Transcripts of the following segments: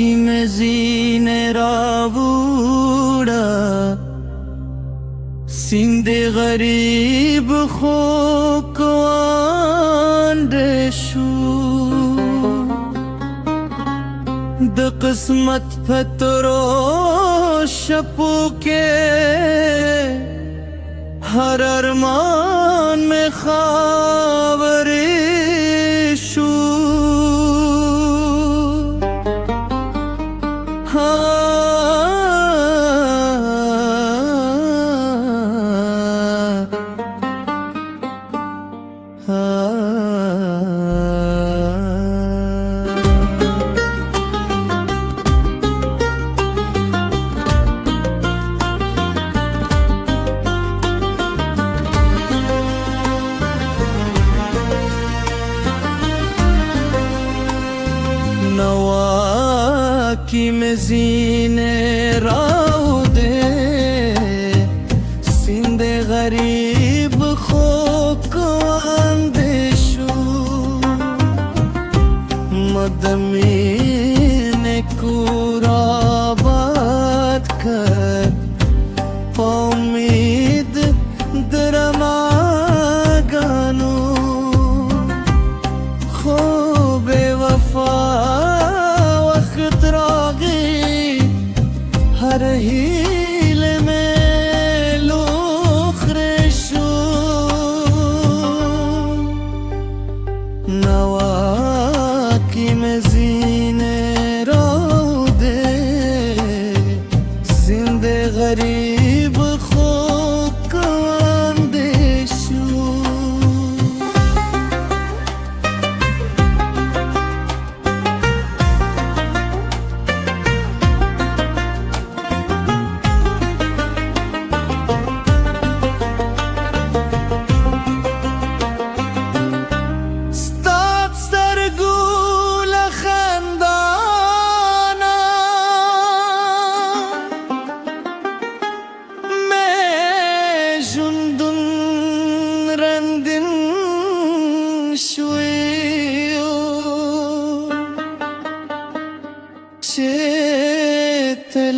की में जीने रावूड़ा सिंधे गरीब खो को आंडेशू द किस्मत फतरो शपू के हर अरमान में खावरेशू नवा की में जीने राउदे सिंधे गरीब खो को आंदेशू मदमीने कुरा बात कर उम्मीद दरमा गानू खो बेवफा हर हील में लुखरेशू नवा की में जीने राउदे जिंदे गरीब खो को आंदेशू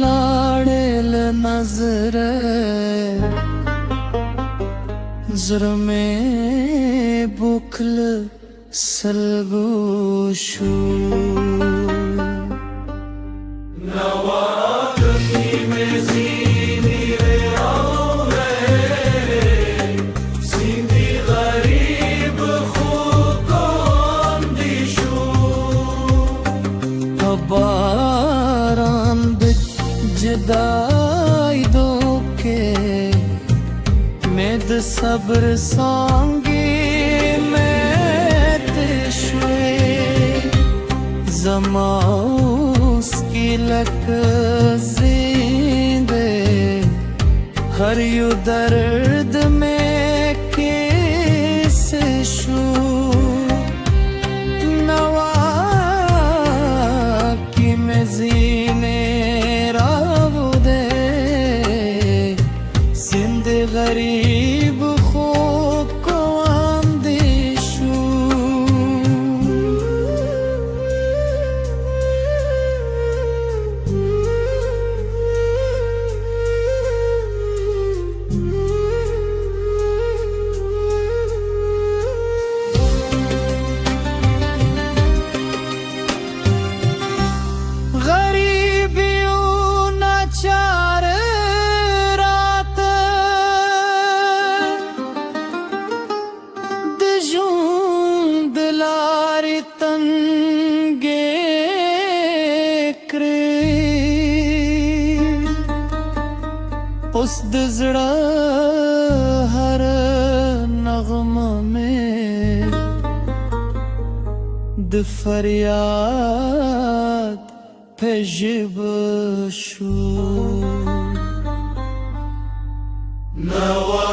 लाड़ेल नजर जुर्मे बुखल सलगोशू जदाई दो के मेद सब्र सांगी मैं तेशवे जमाऊस की लक जिंदे हर यू दर्द में कैसे शू नवा की में जीने गरीब खो को आंदेशू उस दिजड़ा हर नगमा में द फरियाद पे जिबशू नवा